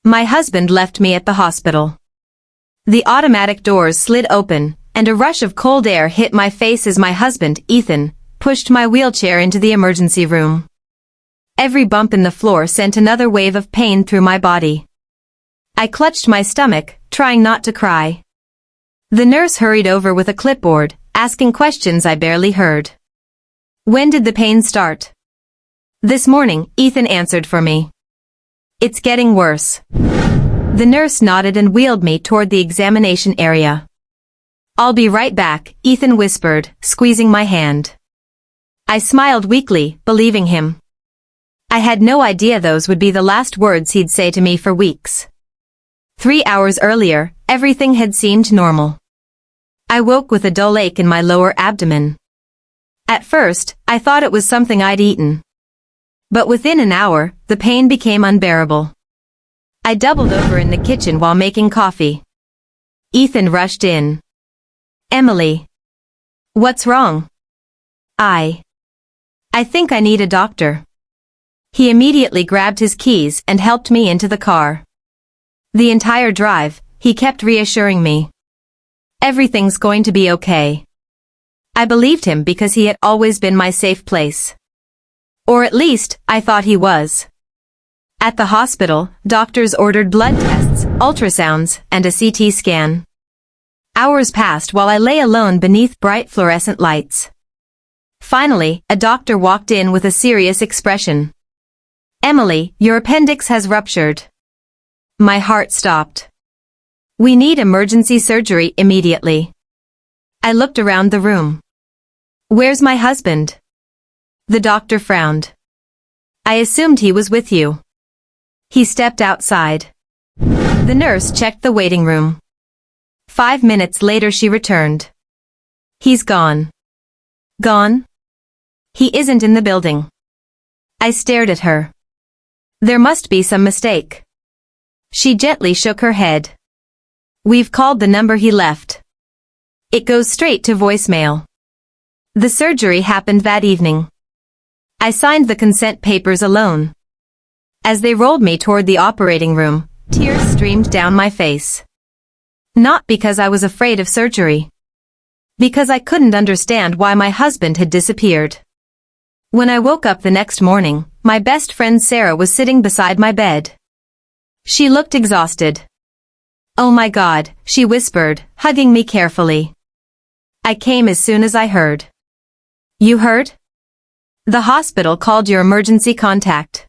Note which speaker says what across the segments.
Speaker 1: My husband left me at the hospital. The automatic doors slid open, and a rush of cold air hit my face as my husband, Ethan, pushed my wheelchair into the emergency room. Every bump in the floor sent another wave of pain through my body. I clutched my stomach, trying not to cry. The nurse hurried over with a clipboard, asking questions I barely heard. When did the pain start? This morning, Ethan answered for me. It's getting worse. The nurse nodded and wheeled me toward the examination area. I'll be right back, Ethan whispered, squeezing my hand. I smiled weakly, believing him. I had no idea those would be the last words he'd say to me for weeks. 3 hours earlier, everything had seemed normal. I woke with a dull ache in my lower abdomen. At first, I thought it was something I'd eaten. But within an hour, the pain became unbearable. I doubled over in the kitchen while making coffee. Ethan rushed in. Emily. What's wrong? I think I need a doctor. He immediately grabbed his keys and helped me into the car. The entire drive, he kept reassuring me. Everything's going to be okay. I believed him because he had always been my safe place. Or at least, I thought he was. At the hospital, doctors ordered blood tests, ultrasounds, and a CT scan. Hours passed while I lay alone beneath bright fluorescent lights. Finally, a doctor walked in with a serious expression. Emily, your appendix has ruptured. My heart stopped. We need emergency surgery immediately. I looked around the room. Where's my husband? The doctor frowned. I assumed he was with you. He stepped outside. The nurse checked the waiting room. 5 minutes later she returned. He's gone. Gone? He isn't in the building. I stared at her. There must be some mistake. She gently shook her head. We've called the number he left. It goes straight to voicemail. The surgery happened that evening. I signed the consent papers alone. As they rolled me toward the operating room, tears streamed down my face. Not because I was afraid of surgery. Because I couldn't understand why my husband had disappeared. When I woke up the next morning, my best friend Sarah was sitting beside my bed. She looked exhausted. Oh my God, she whispered, hugging me carefully. I came as soon as I heard. You heard? The hospital called your emergency contact.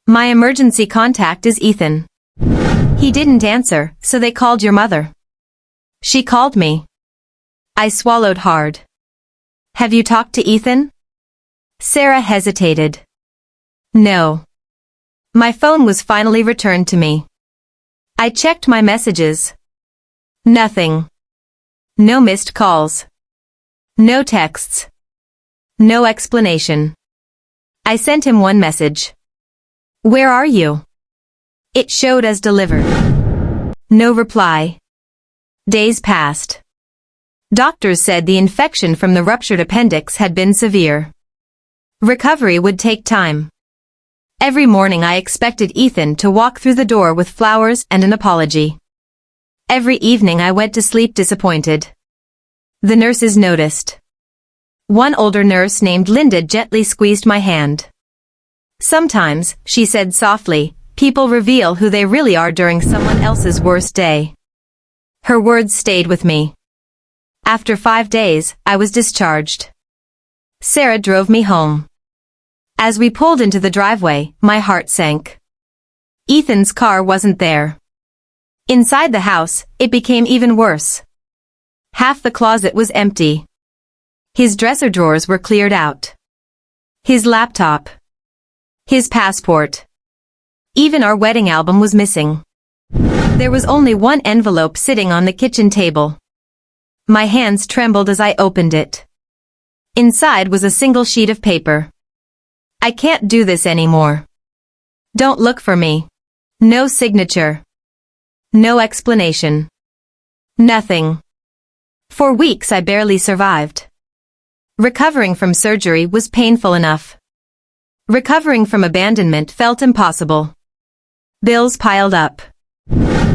Speaker 1: My emergency contact is Ethan. He didn't answer, so they called your mother. She called me. I swallowed hard. Have you talked to Ethan? Sarah hesitated. No. My phone was finally returned to me. I checked my messages. Nothing. No missed calls. No texts. No explanation. I sent him one message. Where are you? It showed as delivered. No reply. Days passed. Doctors said the infection from the ruptured appendix had been severe. Recovery would take time. Every morning I expected Ethan to walk through the door with flowers and an apology. Every evening I went to sleep disappointed. The nurses noticed. One older nurse named Linda gently squeezed my hand. Sometimes, she said softly, people reveal who they really are during someone else's worst day. Her words stayed with me. After 5 days, I was discharged. Sarah drove me home. As we pulled into the driveway, my heart sank. Ethan's car wasn't there. Inside the house, it became even worse. Half the closet was empty. His dresser drawers were cleared out. His laptop. His passport. Even our wedding album was missing. There was only one envelope sitting on the kitchen table. My hands trembled as I opened it. Inside was a single sheet of paper. I can't do this anymore. Don't look for me. No signature. No explanation. Nothing. For weeks I barely survived. Recovering from surgery was painful enough. Recovering from abandonment felt impossible. Bills piled up.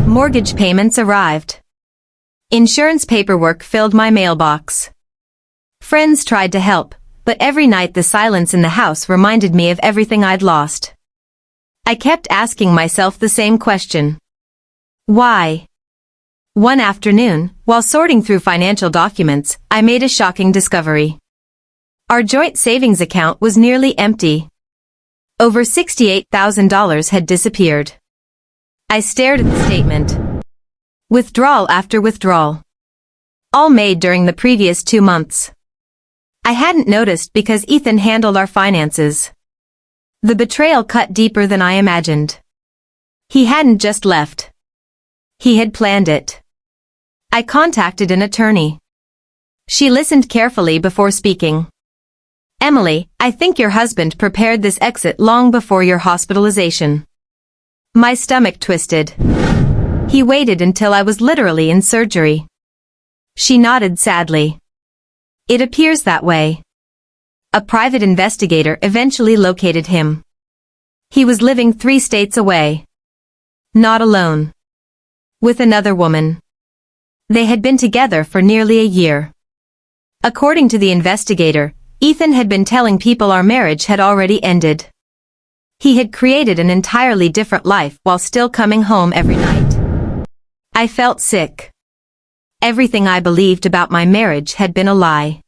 Speaker 1: Mortgage payments arrived. Insurance paperwork filled my mailbox. Friends tried to help, but every night the silence in the house reminded me of everything I'd lost. I kept asking myself the same question. Why? One afternoon, while sorting through financial documents, I made a shocking discovery. Our joint savings account was nearly empty. Over $68,000 had disappeared. I stared at the statement. Withdrawal after withdrawal. All made during the previous 2 months. I hadn't noticed because Ethan handled our finances. The betrayal cut deeper than I imagined. He hadn't just left. He had planned it. I contacted an attorney. She listened carefully before speaking. Emily, I think your husband prepared this exit long before your hospitalization. My stomach twisted. He waited until I was literally in surgery. She nodded sadly. It appears that way. A private investigator eventually located him. He was living 3 states away. Not alone. With another woman. They had been together for nearly a year. According to the investigator, Ethan had been telling people our marriage had already ended. He had created an entirely different life while still coming home every night. I felt sick. Everything I believed about my marriage had been a lie.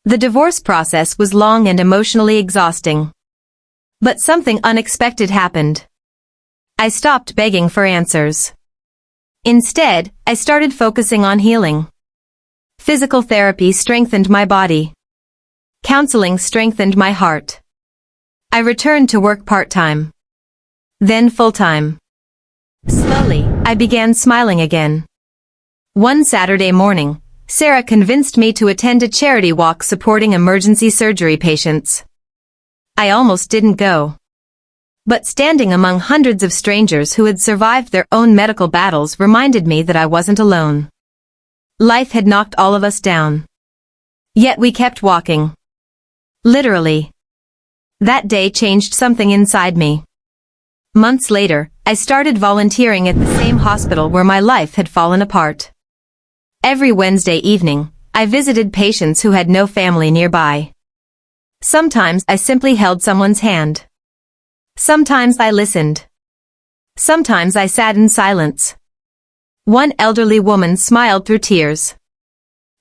Speaker 1: The divorce process was long and emotionally exhausting. But something unexpected happened. I stopped begging for answers. Instead, I started focusing on healing. Physical therapy strengthened my body. Counseling strengthened my heart. I returned to work part-time. Then full-time. Slowly, I began smiling again. One Saturday morning, Sarah convinced me to attend a charity walk supporting emergency surgery patients. I almost didn't go. But standing among hundreds of strangers who had survived their own medical battles reminded me that I wasn't alone. Life had knocked all of us down. Yet we kept walking. Literally. That day changed something inside me. Months later, I started volunteering at the same hospital where my life had fallen apart. Every Wednesday evening, I visited patients who had no family nearby. Sometimes I simply held someone's hand. Sometimes I listened. Sometimes I sat in silence. One elderly woman smiled through tears.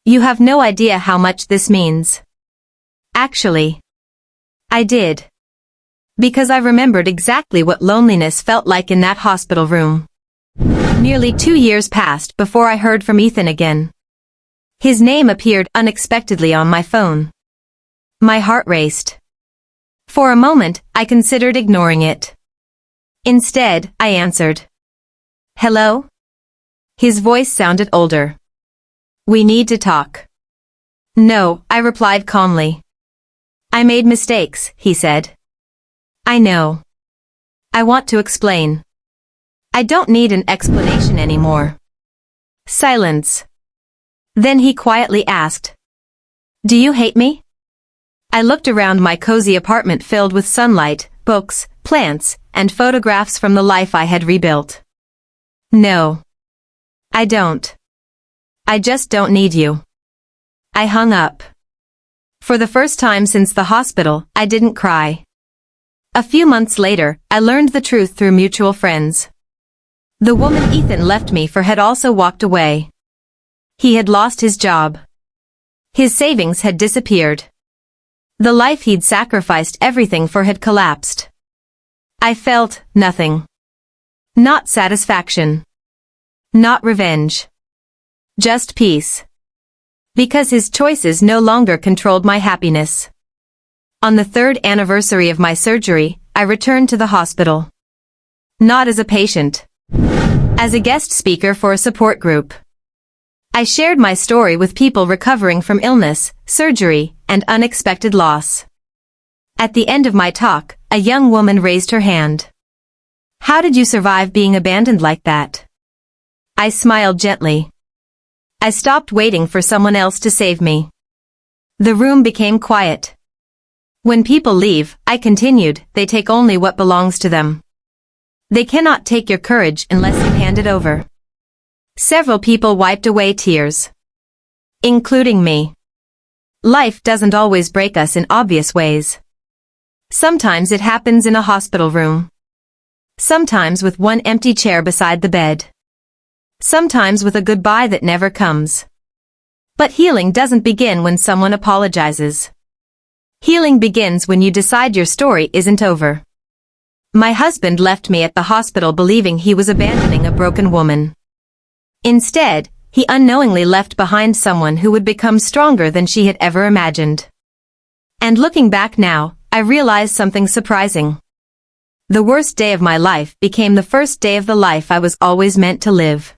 Speaker 1: You have no idea how much this means. Actually, I did. Because I remembered exactly what loneliness felt like in that hospital room. Nearly 2 years passed before I heard from Ethan again. His name appeared unexpectedly on my phone. My heart raced. For a moment, I considered ignoring it. Instead, I answered. Hello? His voice sounded older. We need to talk. No, I replied calmly. I made mistakes, he said. I know. I want to explain. I don't need an explanation anymore. Silence. Then he quietly asked. Do you hate me? I looked around my cozy apartment filled with sunlight, books, plants, and photographs from the life I had rebuilt. No. I don't. I just don't need you. I hung up. For the first time since the hospital, I didn't cry. A few months later, I learned the truth through mutual friends. The woman Ethan left me for had also walked away. He had lost his job. His savings had disappeared. The life he'd sacrificed everything for had collapsed. I felt nothing. Not satisfaction. Not revenge. Just peace. Because his choices no longer controlled my happiness. On the 3rd anniversary of my surgery, I returned to the hospital. Not as a patient. As a guest speaker for a support group. I shared my story with people recovering from illness, surgery, and unexpected loss. At the end of my talk, a young woman raised her hand. How did you survive being abandoned like that? I smiled gently. I stopped waiting for someone else to save me. The room became quiet. When people leave, I continued, they take only what belongs to them. They cannot take your courage unless you hand it over. Several people wiped away tears, including me. Life doesn't always break us in obvious ways. Sometimes it happens in a hospital room. Sometimes with one empty chair beside the bed. Sometimes with a goodbye that never comes. But healing doesn't begin when someone apologizes. Healing begins when you decide your story isn't over. My husband left me at the hospital believing he was abandoning a broken woman. Instead, he unknowingly left behind someone who would become stronger than she had ever imagined. And looking back now, I realized something surprising. The worst day of my life became the first day of the life I was always meant to live.